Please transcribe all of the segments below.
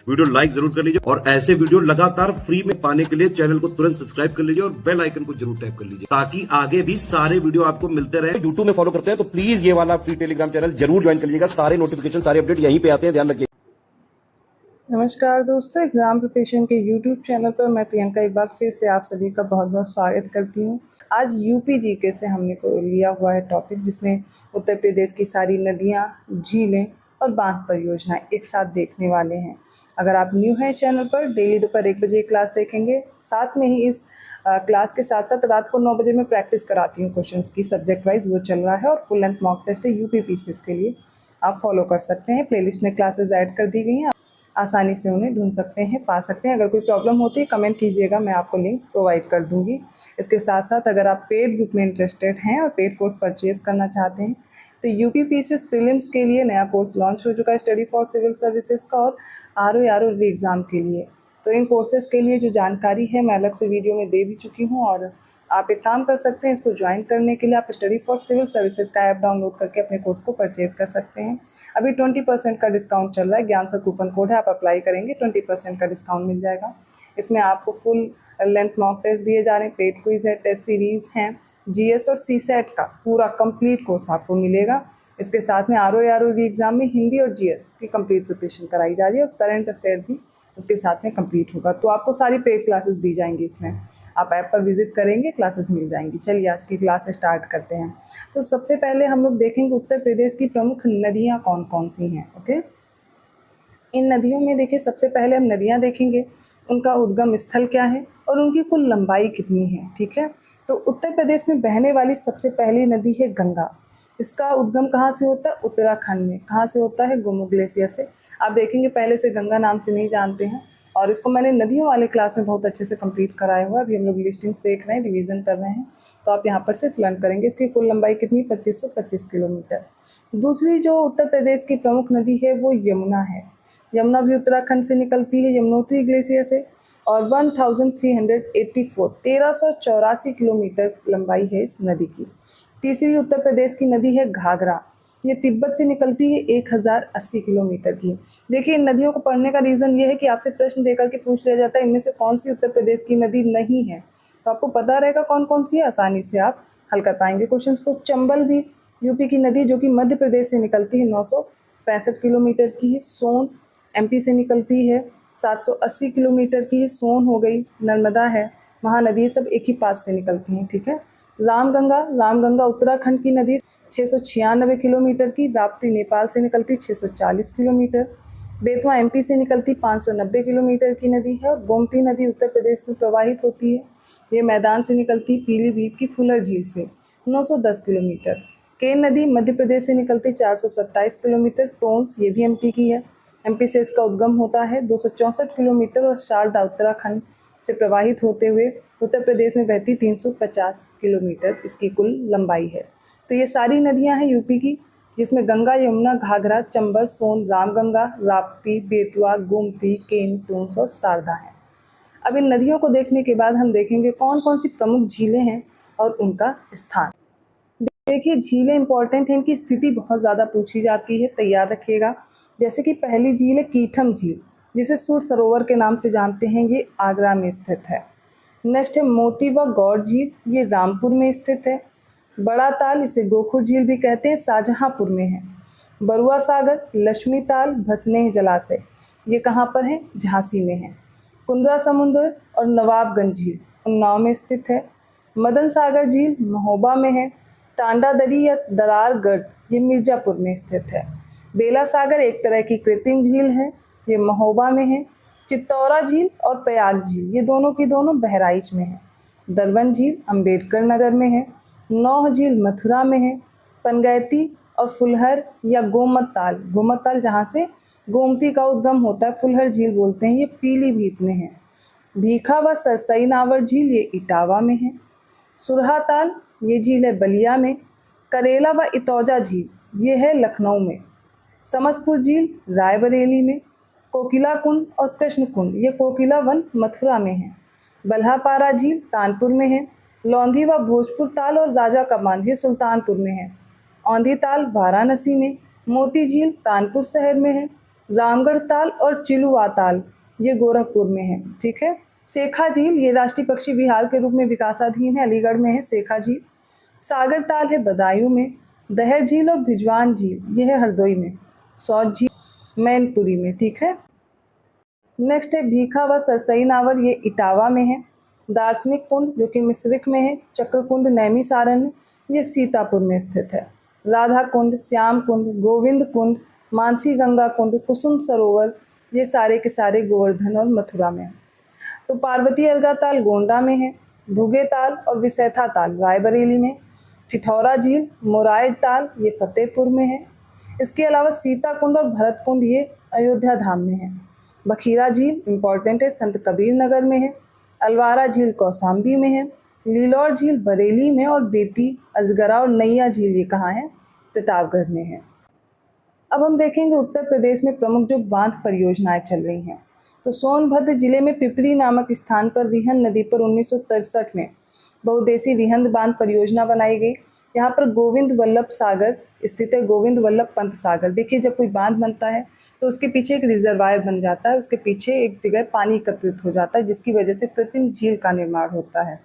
Video like जरूर कर लीजिए और ऐसे वीडियो लगातार फ्री में पाने के लिए चैनल को तुरंत सब्सक्राइब कर लीजिए और बेल आइकन को जरूर टैप कर लीजिए ताकि आगे भी सारे वीडियो आपको मिलते रहे। यूट्यूब में फॉलो करते हैं तो प्लीज ये वाला फ्री टेलीग्राम चैनल जरूर ज्वाइन कर लीजिएगा। सारे नोटिफिकेशन सारे अपडेट यहीं पे आते हैं, ध्यान रखिए। नमस्कार दोस्तों, एग्ज़ाम प्रिपरेशन के यूट्यूब चैनल पर मैं प्रियंका एक बार फिर से आप सभी का बहुत बहुत स्वागत करती हूँ। आज यूपी जीके से हमने को लिया हुआ है टॉपिक, जिसमें उत्तर प्रदेश की सारी नदियाँ, झीलें और बांध परियोजनाएं एक साथ देखने वाले हैं। अगर आप न्यू हैं चैनल पर, डेली दोपहर 1 बजे क्लास देखेंगे। साथ में ही इस क्लास के साथ साथ रात को 9 बजे मैं प्रैक्टिस कराती हूँ क्वेश्चंस की, सब्जेक्ट वाइज वो चल रहा है और फुल लेंथ मॉक टेस्ट है यूपी पीसीएस के लिए। आप फॉलो कर सकते हैं, प्लेलिस्ट में क्लासेस ऐड कर दी गई हैं, आसानी से उन्हें ढूंढ सकते हैं, पा सकते हैं। अगर कोई प्रॉब्लम होती है कमेंट कीजिएगा, मैं आपको लिंक प्रोवाइड कर दूंगी। इसके साथ साथ अगर आप पेड बुक में इंटरेस्टेड हैं और पेड कोर्स परचेज करना चाहते हैं तो यूपी पीसीएस प्रीलिम्स के लिए नया कोर्स लॉन्च हो चुका है, स्टडी फॉर सिविल सर्विसेज का, और आरओ री एग्ज़ाम के लिए। तो इन कोर्सेज़ के लिए जो जानकारी है मैं अलग से वीडियो में दे भी चुकी हूँ, और आप एक काम कर सकते हैं, इसको ज्वाइन करने के लिए आप स्टडी फॉर सिविल सर्विसेज का ऐप डाउनलोड करके अपने कोर्स को परचेज कर सकते हैं। अभी 20% का डिस्काउंट चल रहा है, ज्ञान सर कूपन कोड है, आप अप्लाई करेंगे 20% का डिस्काउंट मिल जाएगा। इसमें आपको फुल लेंथ मॉक टेस्ट दिए जा रहे हैं, पेड क्विज है, टेस्ट सीरीज़ हैं, जीएस और सीसेट का पूरा कंप्लीट कोर्स आपको मिलेगा। इसके साथ में आरओ री एग्ज़ाम में हिंदी और जीएस की कंप्लीट प्रिपरेशन कराई जा रही है और करंट अफेयर भी उसके साथ में कंप्लीट होगा। तो आपको सारी पेड क्लासेस दी जाएंगी इसमें, आप ऐप पर विजिट करेंगे, क्लासेस मिल जाएंगी। चलिए आज की क्लास स्टार्ट करते हैं। तो सबसे पहले हम लोग देखेंगे उत्तर प्रदेश की प्रमुख नदियाँ कौन कौन सी हैं। ओके, इन नदियों में देखिए, सबसे पहले हम नदियाँ देखेंगे, उनका उद्गम स्थल क्या है और उनकी कुल लंबाई कितनी है। ठीक है, तो उत्तर प्रदेश में बहने वाली सबसे पहली नदी है गंगा। इसका उद्गम कहाँ से होता है? उत्तराखंड में। कहाँ से होता है? गोमुख ग्लेशियर से। आप देखेंगे पहले से गंगा नाम से नहीं जानते हैं, और इसको मैंने नदियों वाले क्लास में बहुत अच्छे से कंप्लीट कराया हुआ है। अभी हम लोग लिस्टिंग्स देख रहे हैं, रिवीजन कर रहे हैं, तो आप यहाँ पर सिर्फ लर्न करेंगे। इसकी कुल लंबाई कितनी? 2525 किलोमीटर। दूसरी जो उत्तर प्रदेश की प्रमुख नदी है वो यमुना है। यमुना भी उत्तराखंड से निकलती है, यमुनोत्री ग्लेशियर से, और 1384 किलोमीटर लंबाई है इस नदी की। तीसरी उत्तर प्रदेश की नदी है घाघरा, ये तिब्बत से निकलती है, 1080 किलोमीटर की। देखिए, इन नदियों को पढ़ने का रीज़न ये है कि आपसे प्रश्न देकर के पूछ लिया जाता है इनमें से कौन सी उत्तर प्रदेश की नदी नहीं है, तो आपको पता रहेगा कौन कौन सी है, आसानी से आप हल कर पाएंगे क्वेश्चंस को। चंबल भी यूपी की नदी जो कि मध्य प्रदेश से निकलती है, 965 किलोमीटर की है। सोन एमपी से निकलती है, 780 किलोमीटर की है। सोन हो गई, नर्मदा है, महानदी, ये सब एक ही पास से निकलती हैं। ठीक है, रामगंगा उत्तराखंड की नदी 696 किलोमीटर की। राप्ती नेपाल से निकलती 640 किलोमीटर। बेतवा एमपी से निकलती 590 किलोमीटर की नदी है। और गोमती नदी उत्तर प्रदेश में प्रवाहित होती है, ये मैदान से निकलती पीलीभीत की फुलर झील से, 910 किलोमीटर। केन नदी मध्य प्रदेश से निकलती 427 किलोमीटर। टोंस, ये भी एमपी की है, एमपी से इसका उद्गम होता है, 264 किलोमीटर। और शारदा उत्तराखंड से प्रवाहित होते हुए उत्तर प्रदेश में बहती 350 किलोमीटर इसकी कुल लंबाई है। तो ये सारी नदियां हैं यूपी की, जिसमें गंगा, यमुना, घाघरा, चंबल, सोन, रामगंगा, राप्ती, बेतवा, गोमती, केन, टोंस और शारदा हैं। अब इन नदियों को देखने के बाद हम देखेंगे कौन कौन सी प्रमुख झीलें हैं और उनका स्थान। देखिए, झीलें इंपॉर्टेंट हैं, इनकी स्थिति बहुत ज़्यादा पूछी जाती है, तैयार रखिएगा। जैसे कि पहली झील है कीथम झील, जिसे सुर सरोवर के नाम से जानते हैं, ये आगरा में स्थित है। नेक्स्ट है मोती व गौड़ झील, ये रामपुर में स्थित है। बड़ा ताल, इसे गोखुर झील भी कहते हैं, शाहजहांपुर में है। बरुआ सागर, लक्ष्मी ताल, भसनेह जलाशय, ये कहाँ पर है? झांसी में है। कुंद्रा समुद्र और नवाबगंज झील उन्नाव में स्थित है। मदन सागर झील महोबा में है। टांडा दरी या दरारगढ़, ये मिर्ज़ापुर में स्थित है। बेला सागर एक तरह की कृत्रिम झील है, ये महोबा में है। चित्तौरा झील और प्रयाग झील, ये दोनों की दोनों बहराइच में है। दरबन झील अम्बेडकर नगर में है। नौह झील मथुरा में है। पनगैती और फुलहर या गोमत ताल जहाँ से गोमती का उद्गम होता है, फुलहर झील बोलते हैं, ये पीलीभीत में है। भीखा व सरसई नावर झील, ये इटावा में है। सुरहा ताल, ये झील है बलिया में। करेला व इतौजा झील, ये है लखनऊ में। समसपुर झील रायबरेली में। कोकिला कुंड और कृष्ण कुंड, ये कोकिला वन मथुरा में है। बल्हापारा झील कानपुर में है। लौंधी व भोजपुर ताल और राजा का बांध, ये सुल्तानपुर में है। औंधी ताल वाराणसी में। मोती झील कानपुर शहर में है। रामगढ़ ताल और चिलुआ ताल ये गोरखपुर में है, ठीक है। सेखा झील ये राष्ट्रीय पक्षी विहार के रूप में विकासाधीन है, अलीगढ़ में है सेखा झील। सागर ताल है बदायूं में। दहर झील और भिजवान झील ये है हरदोई में। सौत झील मैनपुरी में, ठीक है। नेक्स्ट है भीखा व सरसई नावर, ये इटावा में है। दार्शनिक कुंड जो कि मिश्रिक में है। चक्रकुंड नैमिसारण्य ये सीतापुर में स्थित है। राधा कुंड, श्याम कुंड, गोविंद कुंड, मानसी गंगा कुंड, कुसुम सरोवर ये सारे के सारे गोवर्धन और मथुरा में हैं। तो पार्वती अर्गा ताल गोंडा में है। भुगे ताल और विसैथा ताल रायबरेली में। ठिठौरा झील, मोराय ताल ये फतेहपुर में है। इसके अलावा सीता कुंड और भरत कुंड ये अयोध्या धाम में है। बखीरा झील इम्पॉर्टेंट है, संत कबीर नगर में है। अलवारा झील कौसाम्बी में है। लीलौर झील बरेली में और बेती, अजगरा और नैया झील ये कहाँ है? प्रतापगढ़ में है। अब हम देखेंगे उत्तर प्रदेश में प्रमुख जो बांध परियोजनाएं चल रही हैं। तो सोनभद्र जिले में पिपरी नामक स्थान पर रिहंद नदी पर 1963 में बहुउद्देशीय रिहंद बांध परियोजना बनाई गई। यहाँ पर गोविंद वल्लभ सागर स्थित है, गोविंद वल्लभ पंत सागर। देखिए जब कोई बांध बनता है तो उसके पीछे एक रिजर्वायर बन जाता है, उसके पीछे एक जगह पानी एकत्रित हो जाता है जिसकी वजह से कृत्रिम झील का निर्माण होता है।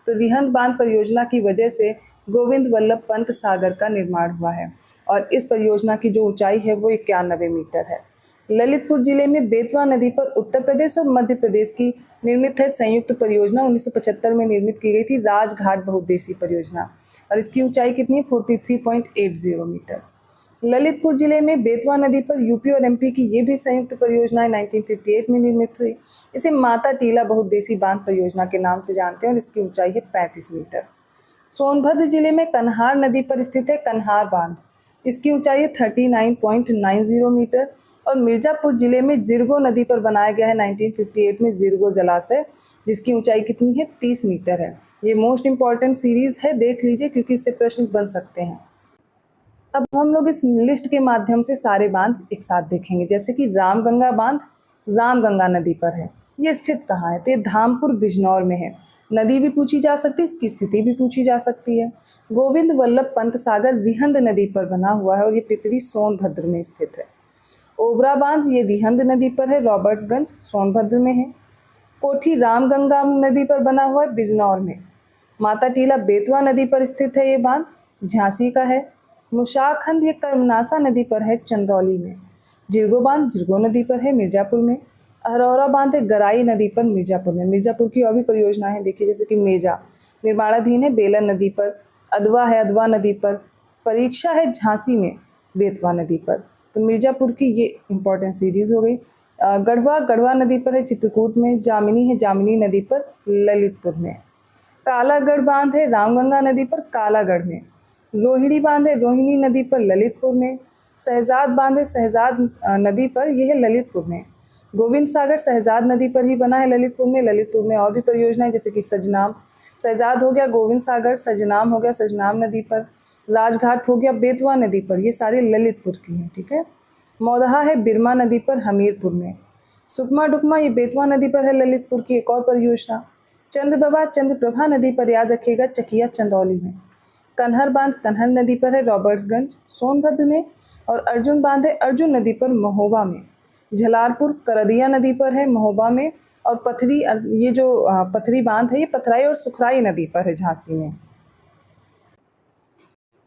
तो रिहंद बांध परियोजना की वजह से गोविंद वल्लभ पंत सागर का निर्माण हुआ है और इस परियोजना की जो ऊंचाई है वो 91 मीटर है। ललितपुर जिले में बेतवा नदी पर उत्तर प्रदेश और मध्य प्रदेश की निर्मित है संयुक्त परियोजना। 1975 में निर्मित की गई थी राजघाट बहुउद्देशीय परियोजना और इसकी ऊंचाई कितनी है? 43.80 मीटर। ललितपुर जिले में बेतवा नदी पर यूपी और एमपी की ये भी संयुक्त परियोजना 1958 में निर्मित हुई। इसे माता टीला बहुउद्देशीय बांध परियोजना के नाम से जानते हैं और इसकी ऊंचाई है 35 मीटर। सोनभद्र जिले में कन्हार नदी पर स्थित है कन्हार बांध, इसकी ऊंचाई है 39.90 मीटर। और मिर्जापुर जिले में जिरगो नदी पर बनाया गया है 1958 में जिरगो जलाशय, जिसकी ऊंचाई कितनी है? 30 मीटर है। ये मोस्ट इंपॉर्टेंट सीरीज है, देख लीजिए क्योंकि इससे प्रश्न बन सकते हैं। अब हम लोग इस लिस्ट के माध्यम से सारे बांध एक साथ देखेंगे। जैसे कि रामगंगा बांध रामगंगा नदी पर है, ये स्थित कहाँ है? तो ये धामपुर बिजनौर में है। नदी भी पूछी जा सकती है, इसकी स्थिति भी पूछी जा सकती है। गोविंद वल्लभ पंत सागर रिहंद नदी पर बना हुआ है और ये पिपरी सोनभद्र में स्थित है। ओबरा बांध ये रिहंद नदी पर है, रॉबर्ट्सगंज सोनभद्र में है। कोठी रामगंगा नदी पर बना हुआ है बिजनौर में। माता टीला बेतवा नदी पर स्थित है, ये बांध झांसी का है। मुशाखंद ये कर्मनासा नदी पर है, चंदौली में। जिरगो बांध जिरगो नदी पर है, मिर्जापुर में। अरौरा बांध है गराई नदी पर, मिर्जापुर में। मिर्जापुर की और भी परियोजनाएं देखिए, जैसे कि मेजा निर्माणाधीन है बेलन नदी पर। अदवा है अदवा नदी पर। परीक्षा है झांसी में बेतवा नदी पर। तो मिर्जापुर की ये इंपॉर्टेंट सीरीज हो गई। गढ़वा गढ़वा नदी पर है चित्रकूट में। जामिनी है जामिनी नदी पर ललितपुर में। कालागढ़ बांध है रामगंगा नदी पर, कालागढ़ में। रोहिणी बांध है रोहिणी नदी पर, ललितपुर में। शहजाद बांध है शहजाद नदी पर, यह है ललितपुर में। गोविंद सागर शहजाद नदी पर ही बना है, ललितपुर में। ललितपुर में और भी परियोजनाएं जैसे कि सजनाम, शहजाद हो गया गोविंद सागर, सजनाम हो गया सजनाम नदी पर, राजघाट हो गया बेतवा नदी पर, ये सारे ललितपुर की हैं, ठीक है। मौदहा है बिरमा नदी पर, हमीरपुर में। सुकमा डुकमा ये बेतवा नदी पर है, ललितपुर की एक और परियोजना। चंद्रप्रभा नदी पर याद रखिएगा, चकिया चंदौली में। कन्हर बांध कन्हर नदी पर है, रॉबर्ट्सगंज सोनभद्र में। और अर्जुन बांध है अर्जुन नदी पर, महोबा में। झलारपुर करदिया नदी पर है, महोबा में। और पथरी ये जो पथरी बांध है ये पथराई और सुखराई नदी पर है, झांसी में।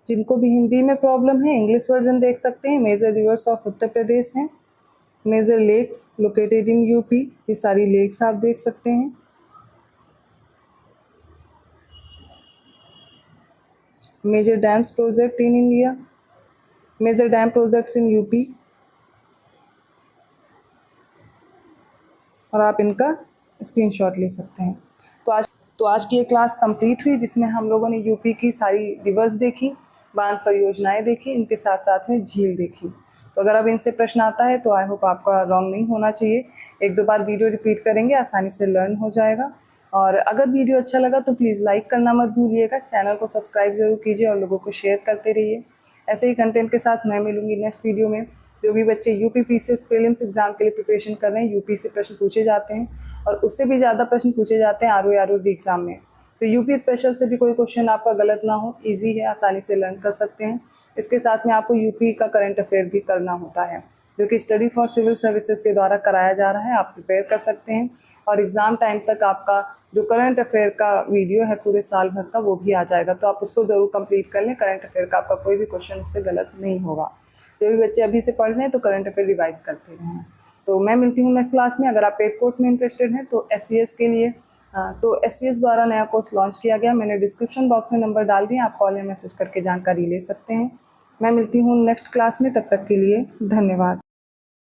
जिनको भी हिंदी में प्रॉब्लम है इंग्लिश वर्जन देख सकते हैं। Major rivers of Uttar Pradesh हैं। Major lakes located in UP, ये सारी लेक्स आप देख सकते हैं। Major dams project in India, major dam projects in UP, और आप इनका स्क्रीनशॉट ले सकते हैं। तो आज की ये क्लास कंप्लीट हुई, जिसमें हम लोगों ने यूपी की सारी रिवर्स देखी, बांध परियोजनाएं देखी, इनके साथ साथ में झील देखी। तो अगर अब इनसे प्रश्न आता है तो आई होप आपका रॉन्ग नहीं होना चाहिए। एक दो बार वीडियो रिपीट करेंगे, आसानी से लर्न हो जाएगा। और अगर वीडियो अच्छा लगा तो प्लीज़ लाइक करना मत भूलिएगा, चैनल को सब्सक्राइब जरूर कीजिए और लोगों को शेयर करते रहिए। ऐसे ही कंटेंट के साथ मैं मिलूंगी नेक्स्ट वीडियो में। जो भी बच्चे यूपी पीसीएस प्रीलिम्स एग्जाम के लिए प्रिपरेशन कर रहे हैं, यूपी से प्रश्न पूछे जाते हैं और उससे भी ज़्यादा प्रश्न पूछे जाते हैं आरओ एग्जाम में। तो यूपी स्पेशल से भी कोई क्वेश्चन आपका गलत ना हो, इजी है, आसानी से लर्न कर सकते हैं। इसके साथ में आपको यूपी का करंट अफेयर भी करना होता है। जो कि स्टडी फॉर सिविल सर्विसेज के द्वारा कराया जा रहा है। आप प्रिपेयर कर सकते हैं और एग्ज़ाम टाइम तक आपका जो करंट अफेयर का वीडियो है पूरे साल भर का वो भी आ जाएगा, तो आप उसको ज़रूर कंप्लीट कर लें। करंट अफेयर का आपका कोई भी क्वेश्चन उससे गलत नहीं होगा। जो भी बच्चे अभी से पढ़ रहे हैं तो करंट अफेयर रिवाइज करते रहें। तो मैं मिलती हूँ नेक्स्ट क्लास में। अगर आप पेड कोर्स में इंटरेस्टेड हैं तो SCS के लिए तो SCS द्वारा नया कोर्स लॉन्च किया गया। मैंने डिस्क्रिप्शन बॉक्स में नंबर डाल दिया, आप कॉल या मैसेज करके जानकारी ले सकते हैं। मैं मिलती हूँ नेक्स्ट क्लास में, तब तक के लिए धन्यवाद।